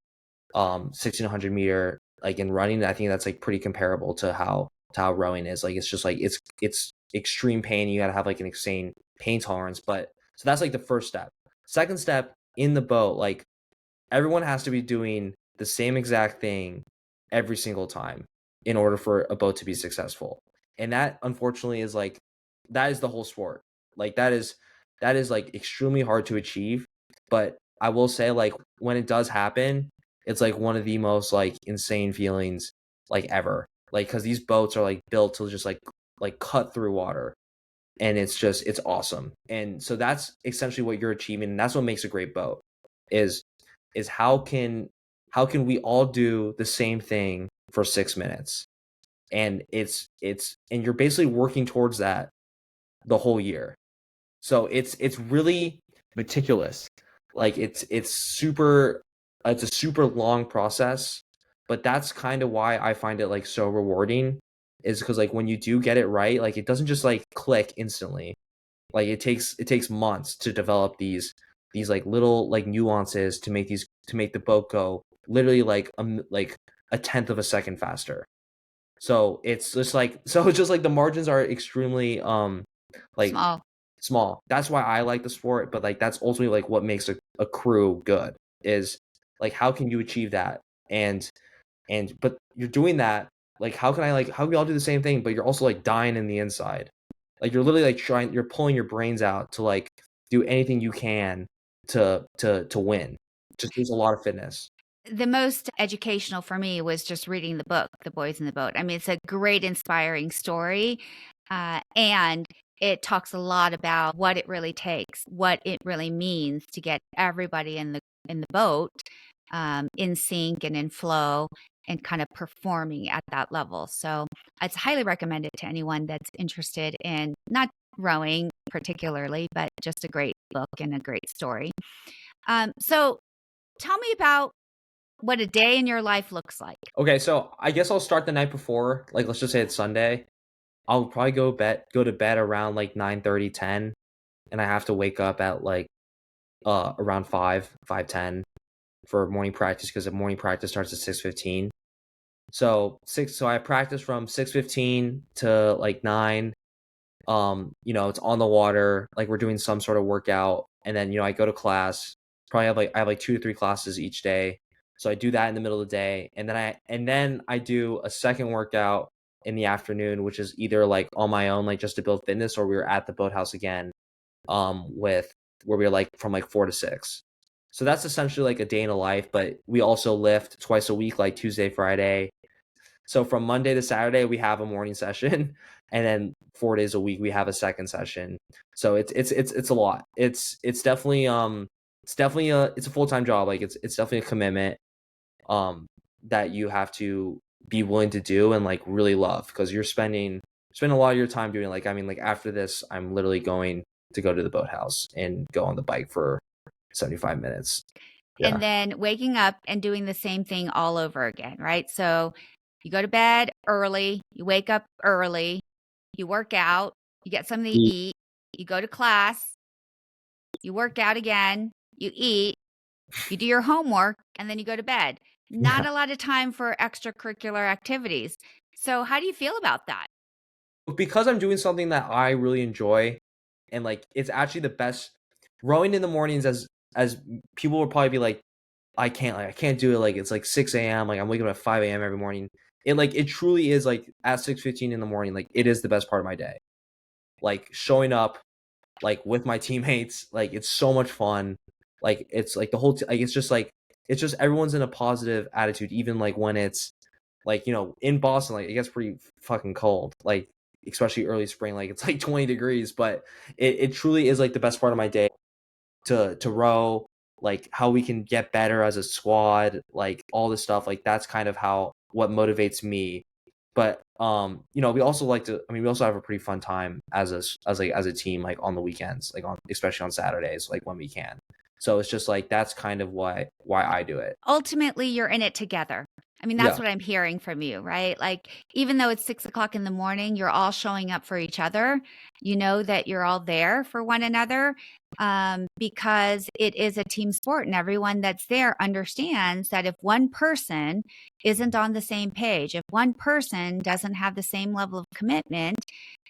1600 meter like in running. I think that's like pretty comparable to how rowing is. Like it's just like it's extreme pain. You got to have like an insane pain tolerance. But so that's like the first step. Second step in the boat, like everyone has to be doing the same exact thing every single time in order for a boat to be successful. And that unfortunately is like that is the whole sport. Like that is like extremely hard to achieve. But I will say like when it does happen, it's like one of the most like insane feelings like ever. Like cuz these boats are like built to just like cut through water, and it's awesome. And so that's essentially what you're achieving, and that's what makes a great boat is is how can we all do the same thing for 6 minutes. And it's and you're basically working towards that the whole year. So it's really meticulous. Like it's a super long process, but that's kind of why I find it like so rewarding is because like when you do get it right, like it doesn't just like click instantly. Like it takes months to develop these like little like nuances to make the boat go literally like a tenth of a second faster. So it's just like so it's just like the margins are extremely like Small. small. That's why I like the sport, but like that's ultimately like what makes a crew good is like how can you achieve that? And but you're doing that, like how can we all do the same thing, but you're also like dying in the inside. Like you're literally like you're pulling your brains out to like do anything you can to win. Just there's a lot of fitness. The most educational for me was just reading the book, The Boys in the Boat. I mean, it's a great, inspiring story. And it talks a lot about what it really takes, what it really means to get everybody in the boat in sync and in flow and kind of performing at that level. So it's highly recommended to anyone that's interested in not rowing particularly, but just a great book and a great story. So tell me about what a day in your life looks like. Okay, so I guess I'll start the night before. Like let's just say it's Sunday. I'll probably go to bed around like 9:30, 10, and I have to wake up at like around 5:10 for morning practice because the morning practice starts at 6:15. So I practice from 6:15 to like 9. It's on the water, like we're doing some sort of workout, and then I go to class. Probably have like I have like 2 to 3 classes each day. So I do that in the middle of the day, and then I do a second workout in the afternoon, which is either like on my own, like just to build fitness, or we were at the boathouse again, with where we were like from like 4 to 6. So that's essentially like a day in a life, but we also lift twice a week, like Tuesday, Friday. So from Monday to Saturday, we have a morning session, and then 4 days a week we have a second session. So it's a lot. It's definitely it's a full-time job. Like it's definitely a commitment um that you have to be willing to do and like really love, because you're spend a lot of your time doing it. Like I mean, like after this, I'm literally going to go to the boathouse and go on the bike for 75 minutes. And Yeah. then waking up and doing the same thing all over again, right? So you go to bed early, you wake up early, you work out, you get something to eat, you go to class, you work out again, you eat, you do your homework, and then you go to bed. Not Yeah. a lot of time for extracurricular activities. So, how do you feel about that? Because I'm doing something that I really enjoy, and like it's actually the best. Rowing in the mornings, as people will probably be like, I can't do it, like it's like 6 a.m. Like I'm waking up at 5 a.m. every morning. It truly is like at 6:15 in the morning, like it is the best part of my day. Like showing up like with my teammates, like it's so much fun. Like it's like the whole like it's just everyone's in a positive attitude, even like when it's like, in Boston, like it gets pretty fucking cold. Like especially early spring, like it's like 20 degrees, but it truly is like the best part of my day to row, like how we can get better as a squad, like all this stuff. Like that's kind of how what motivates me. But we also like to, I mean, we also have a pretty fun time as a team, like on the weekends, like on especially on Saturdays, like when we can. So it's just like that's kind of why I do it. Ultimately, you're in it together. I mean, that's Yeah. what I'm hearing from you, right? Like, even though it's 6 o'clock in the morning, you're all showing up for each other. You know that you're all there for one another, because it is a team sport, and everyone that's there understands that if one person isn't on the same page, if one person doesn't have the same level of commitment,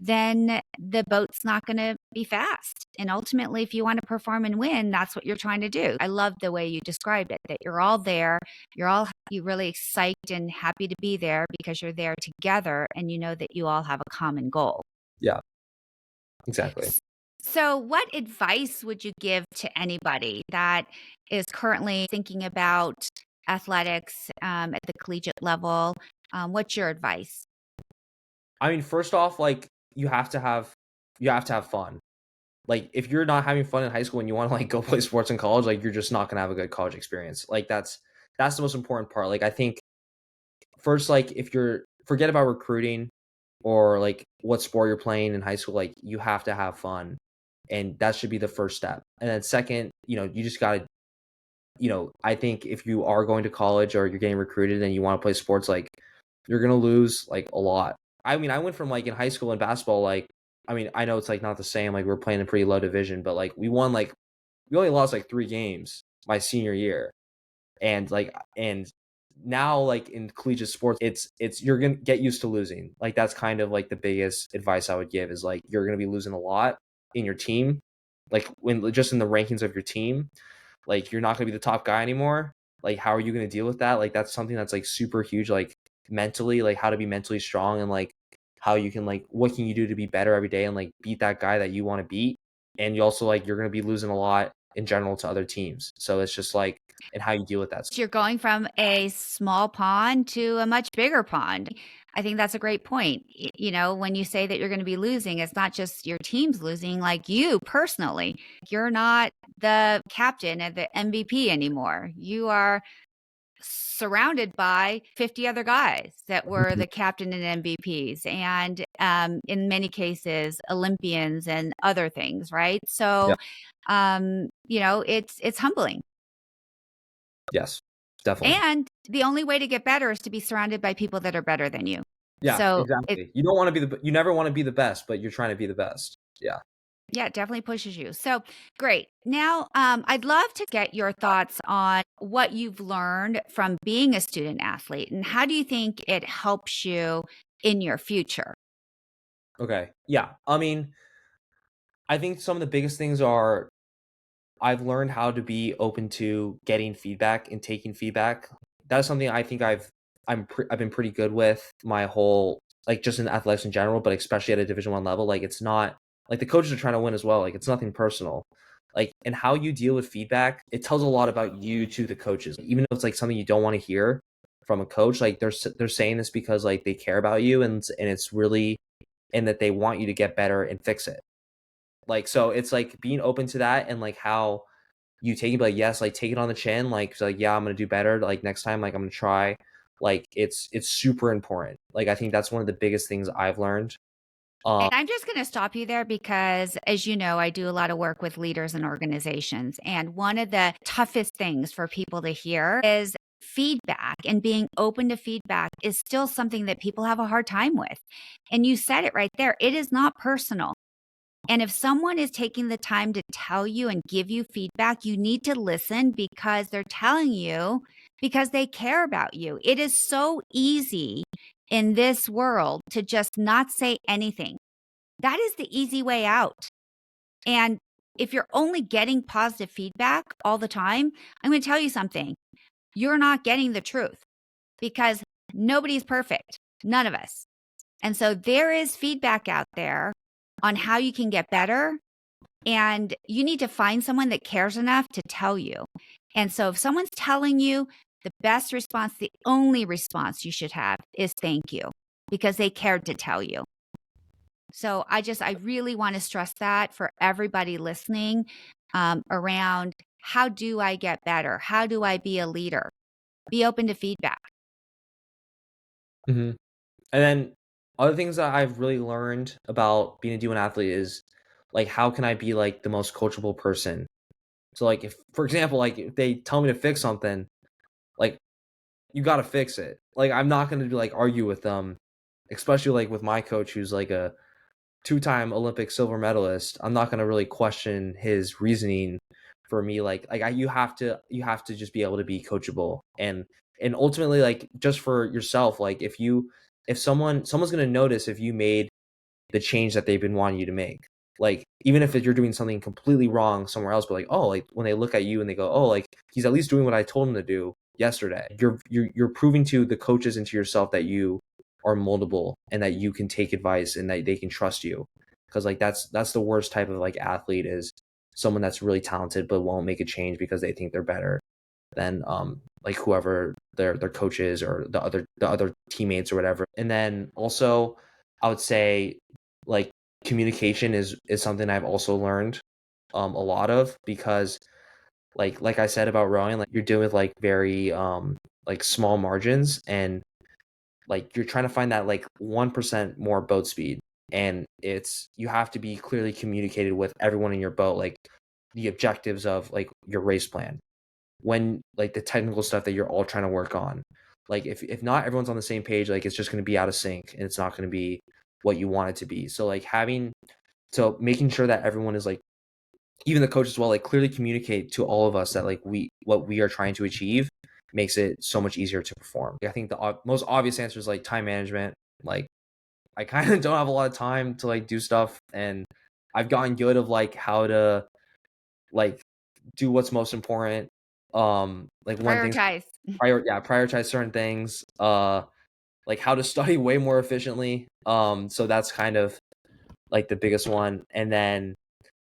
then the boat's not going to be fast. And ultimately, if you want to perform and win, that's what you're trying to do. I love the way you described it, that you're all there. You're really psyched and happy to be there because you're there together and you know that you all have a common goal. Yeah, exactly. So, what advice would you give to anybody that is currently thinking about athletics at the collegiate level? What's your advice? I mean, first off, like you have to have fun. Like if you're not having fun in high school and you want to like go play sports in college, like you're just not gonna have a good college experience. Like that's the most important part. Like I think first, like if you're forget about recruiting or like what sport you're playing in high school, like you have to have fun. And that should be the first step. And then second, you just gotta, I think if you are going to college or you're getting recruited and you want to play sports, like you're gonna lose like a lot. I mean, I went from like in high school in basketball, like I mean, I know it's like not the same, like we're playing a pretty low division, but like we only lost like 3 games my senior year. And now like in collegiate sports, it's you're gonna get used to losing. Like that's kind of like the biggest advice I would give is like you're gonna be losing a lot in your team, like when just in the rankings of your team, like you're not going to be the top guy anymore. Like how are you going to deal with that? Like that's something that's like super huge, like mentally, like how to be mentally strong, and like how you can like what can you do to be better every day and like beat that guy that you want to beat. And you also like you're going to be losing a lot in general to other teams, so it's just like and how you deal with that. You're going from a small pond to a much bigger pond. I think that's a great point. When you say that you're going to be losing, it's not just your team's losing, like you personally. You're not the captain and the MVP anymore. You are surrounded by 50 other guys that were the captain and MVPs, and in many cases, Olympians and other things, right? Yeah. So, it's humbling. Yes, definitely. And the only way to get better is to be surrounded by people that are better than you. Yeah, So it exactly. You don't want to be you never want to be the best, but you're trying to be the best. Yeah. yeah, it definitely pushes you. So great. Now, I'd love to get your thoughts on what you've learned from being a student athlete and how do you think it helps you in your future? Okay. Yeah. I mean, I think some of the biggest things are I've learned how to be open to getting feedback and taking feedback. That's something I think I've been pretty good with my whole like just in athletics in general, but especially at a Division 1 level. Like it's not like the coaches are trying to win as well. Like it's nothing personal. Like and how you deal with feedback, it tells a lot about you to the coaches. Even if it's like something you don't want to hear, from a coach, like they're saying this because like they care about you, and it's really, and that they want you to get better and fix it. Like, so it's like being open to that, and like how you take it, like, yes, like take it on the chin, like, so, like, yeah, I'm gonna do better, like next time, like I'm gonna try. Like it's super important. Like I think that's one of the biggest things I've learned. And I'm just going to stop you there because, as you know, I do a lot of work with leaders and organizations. And one of the toughest things for people to hear is feedback, and being open to feedback is still something that people have a hard time with. And you said it right there. It is not personal. And if someone is taking the time to tell you and give you feedback, you need to listen because they're telling you because they care about you. It is so easy in this world to just not say anything. That is the easy way out. And if you're only getting positive feedback all the time, I'm going to tell you something. You're not getting the truth because nobody's perfect. None of us. And so there is feedback out there on how you can get better. And you need to find someone that cares enough to tell you. And so if someone's telling you, the best response, the only response you should have is thank you, because they cared to tell you. So I really want to stress that for everybody listening, around how do I get better? How do I be a leader? Be open to feedback. Mhm. And then other things that I've really learned about being a D1 athlete is like how can I be like the most coachable person? So like if, for example, like if they tell me to fix something, like you got to fix it. Like I'm not going to do like argue with them, especially like with my coach who's like a two-time Olympic silver medalist. I'm not going to really question his reasoning for me. You have to just be able to be coachable, and ultimately like just for yourself, like if someone's going to notice if you made the change that they've been wanting you to make. Like even if you're doing something completely wrong somewhere else, but like, oh, like when they look at you and they go, oh, like he's at least doing what I told him to do yesterday. You're proving to the coaches and to yourself that you are moldable and that you can take advice and that they can trust you. Because like that's the worst type of like athlete, is someone that's really talented but won't make a change because they think they're better than like whoever their coaches or the other teammates or whatever. And then also I would say like communication is something I've also learned a lot of, because like I said about rowing, like you're dealing with like very like small margins, and like you're trying to find that like 1% more boat speed, and it's you have to be clearly communicated with everyone in your boat, like the objectives of like your race plan, when like the technical stuff that you're all trying to work on. Like if not everyone's on the same page, like it's just going to be out of sync and it's not going to be what you want it to be. So like making sure that everyone is like, even the coach as well, like clearly communicate to all of us that like what we are trying to achieve makes it so much easier to perform. I think the most obvious answer is like time management. Like I kind of don't have a lot of time to like do stuff, and I've gotten good of like how to like do what's most important. Like one thing, Prioritize. prioritize certain things. Like how to study way more efficiently. So that's kind of like the biggest one. And then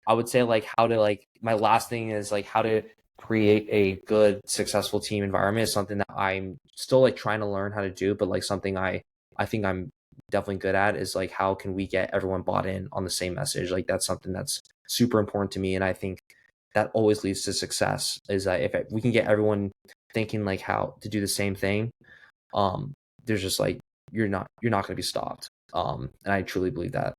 I would say like how to like my last thing is like how to create a good successful team environment is something that I'm still like trying to learn how to do, but like something I think I'm definitely good at is like how can we get everyone bought in on the same message. Like that's something that's super important to me, and I think that always leads to success, is that if we can get everyone thinking like how to do the same thing, um there's just like you're not going to be stopped. And I truly believe that.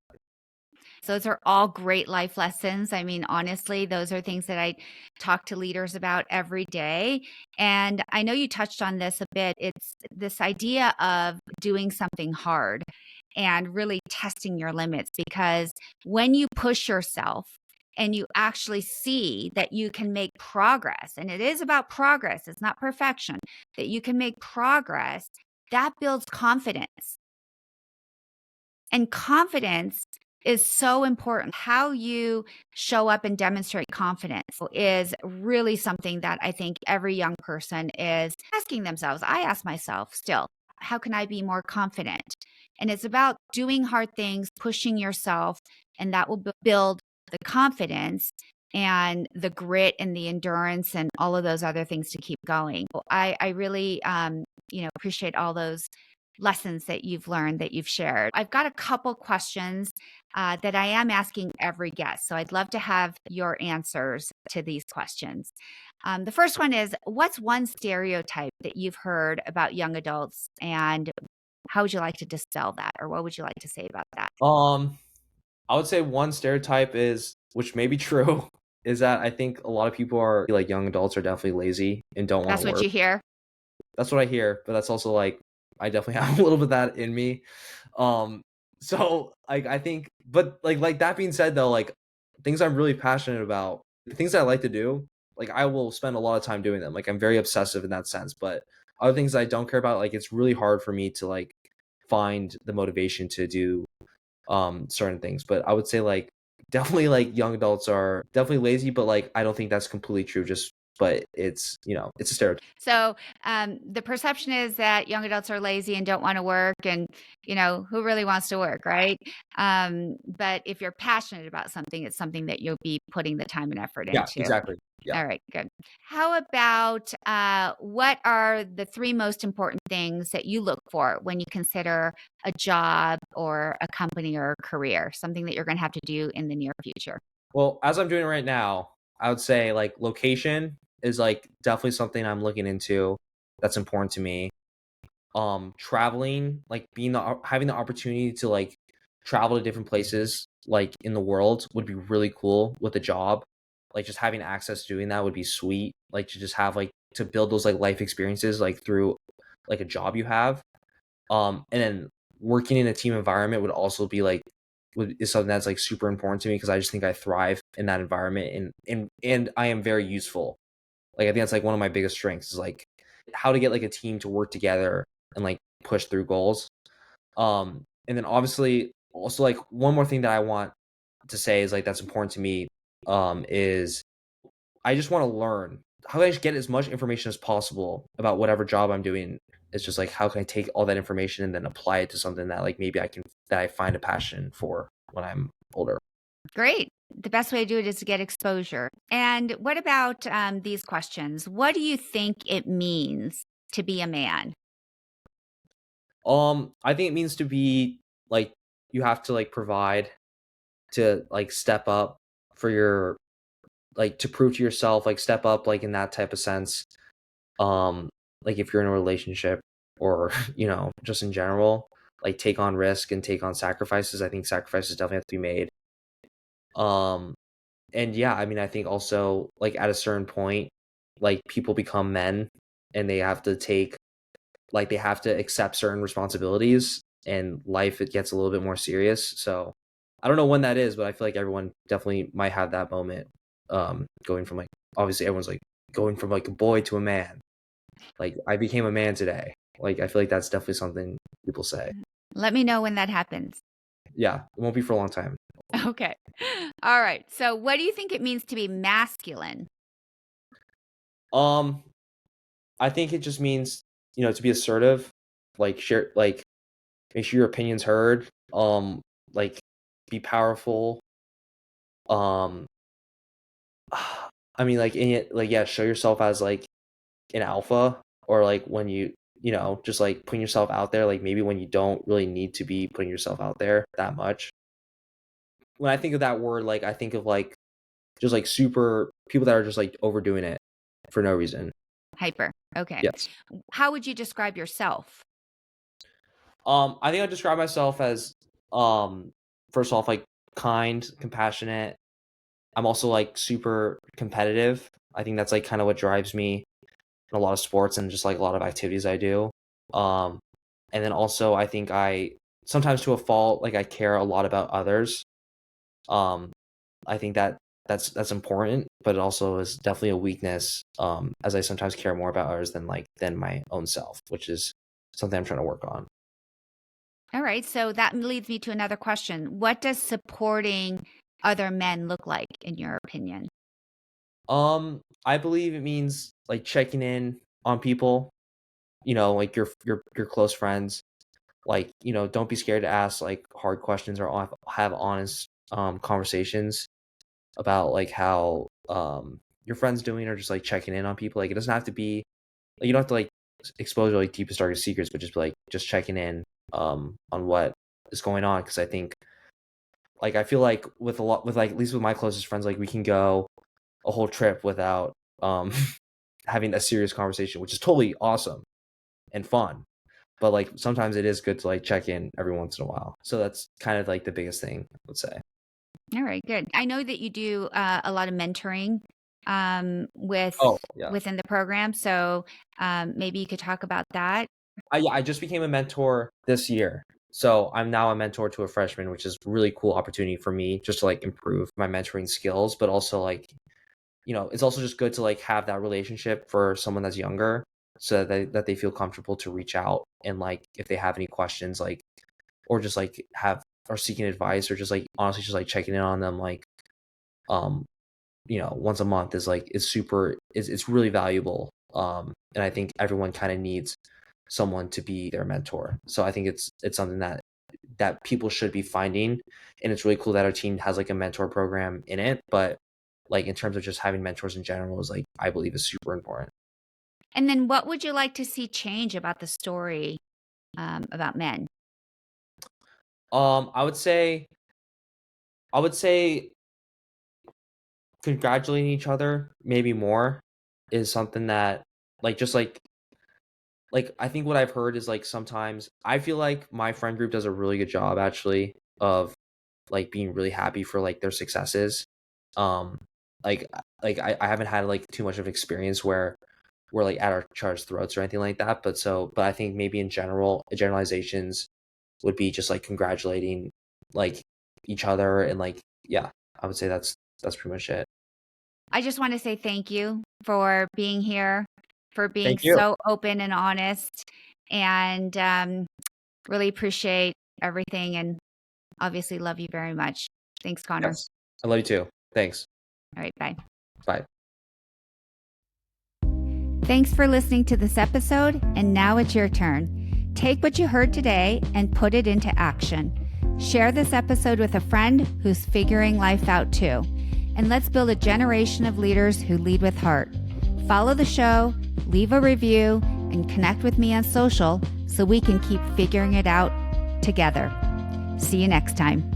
So those are all great life lessons. I mean, honestly, those are things that I talk to leaders about every day. And I know you touched on this a bit. It's this idea of doing something hard and really testing your limits, because when you push yourself and you actually see that you can make progress, and it is about progress, it's not perfection, that you can make progress, that builds confidence. And confidence is so important. How you show up and demonstrate confidence is really something that I think every young person is asking themselves. I ask myself still, how can I be more confident? And it's about doing hard things, pushing yourself, and that will build the confidence and the grit and the endurance and all of those other things to keep going. I really appreciate all those lessons that you've learned, that you've shared. I've got a couple questions that I am asking every guest. So I'd love to have your answers to these questions. The first one is, what's one stereotype that you've heard about young adults, and how would you like to dispel that? Or what would you like to say about that? I would say one stereotype is, which may be true, is that I think a lot of people are like young adults are definitely lazy and don't want That's to what work. you hear? That's what I hear, but that's also like I definitely have a little bit of that in me. Um, so like I think, but like that being said though, like things I'm really passionate about, the things that I like to do, like I will spend a lot of time doing them. Like I'm very obsessive in that sense. But other things I don't care about, like it's really hard for me to like find the motivation to do certain things. But I would say like definitely like young adults are definitely lazy, but like I don't think that's completely true. Just but it's it's a stereotype. So the perception is that young adults are lazy and don't want to work, and who really wants to work, right? But if you're passionate about something, it's something that you'll be putting the time and effort Yeah, into. exactly. Yeah. All right, good. How about what are the three most important things that you look for when you consider a job or a company or a career, something that you're going to have to do in the near future? Well, as I'm doing it right now, I would say like location is like definitely something I'm looking into that's important to me. Traveling, like having the opportunity to like travel to different places like in the world would be really cool with a job. Like just having access to doing that would be sweet. Like to just have like to build those like life experiences like through like a job you have. And then working in a team environment would also be like is something that's like super important to me because I just think I thrive in that environment and I am very useful. Like I think that's like one of my biggest strengths is like how to get like a team to work together and like push through goals. And then obviously also like one more thing that I want to say is like that's important to me is I just want to learn how can I just get as much information as possible about whatever job I'm doing. It's just like how can I take all that information and then apply it to something that like maybe I find a passion for when I'm older. Great. The best way to do it is to get exposure. And what about these questions? What do you think it means to be a man? I think it means to be like you have to like provide to like step up for your like to prove to yourself, like step up like in that type of sense. Um like if you're in a relationship or just in general, like take on risk and take on sacrifices. I think sacrifices definitely have to be made. Um and yeah, I mean I think also like at a certain point, like people become men and they have to take like they have to accept certain responsibilities and life it gets a little bit more serious. So I don't know when that is, but I feel like everyone definitely might have that moment. Going from like obviously everyone's like going from like a boy to a man. Like I became a man today. Like I feel like that's definitely something people say. Let me know when that happens. Yeah, it won't be for a long time. Okay. All right. So, what do you think it means to be masculine? Um, I think it just means to be assertive, like share, like make sure your opinions heard. Like be powerful. Um, I mean, like in it, like yeah, show yourself as like an alpha, or like when just like putting yourself out there, like maybe when you don't really need to be putting yourself out there that much. When I think of that word, like I think of like just like super people that are just like overdoing it for no reason. Hyper. Okay. Yes. How would you describe yourself? I think I describe myself as first off like kind, compassionate. I'm also like super competitive. I think that's like kind of what drives me in a lot of sports and just like a lot of activities I do. Um, and then also I think I sometimes to a fault, like I care a lot about others. Um, I think that's important, but it also is definitely a weakness. As I sometimes care more about others than my own self, which is something I'm trying to work on. All right. So, that leads me to another question. What does supporting other men look like, in your opinion? I believe it means like checking in on people, like your close friends. Like, don't be scared to ask like hard questions or have honest conversations about like how your friends doing or just like checking in on people. Like it doesn't have to be like you don't have to like expose your like deepest darkest secrets, but just checking in on what is going on, because I think like I feel like with a lot with like at least with my closest friends, like we can go a whole trip without having a serious conversation, which is totally awesome and fun. But like sometimes it is good to like check in every once in a while. So that's kind of like the biggest thing I would say. All right, good. I know that you do a lot of mentoring with Oh yeah. within the program, so maybe you could talk about that. I just became a mentor this year. So I'm now a mentor to a freshman, which is a really cool opportunity for me just to like improve my mentoring skills, but also like, it's also just good to like have that relationship for someone that's younger, so that they feel comfortable to reach out, and like if they have any questions, like, or just like have or seeking advice, or just like honestly just like checking in on them, like um once a month is like is super is it's really valuable. And I think everyone kind of needs someone to be their mentor. So I think it's something that people should be finding, and it's really cool that our team has like a mentor program in it. But like in terms of just having mentors in general is like I believe is super important. And then, what would you like to see change about the story about men? Um, I would say I would say congratulating each other maybe more is something that like just like I think what I've heard is like sometimes I feel like my friend group does a really good job actually of like being really happy for like their successes. Um like I haven't had like too much of experience where we're like at our char's throats or anything like that. But I think maybe in general generalizations would be just like congratulating like each other, and like yeah, I would say that's pretty much it. I just want to say thank you for being here, for being Thank you. so open and honest, and really appreciate everything, and obviously love you very much. Thanks, Connor. Yes. I love you too. Thanks. All right, bye. Bye. Thanks for listening to this episode, and now it's your turn. Take what you heard today and put it into action. Share this episode with a friend who's figuring life out too. And let's build a generation of leaders who lead with heart. Follow the show, leave a review, and connect with me on social so we can keep figuring it out together. See you next time.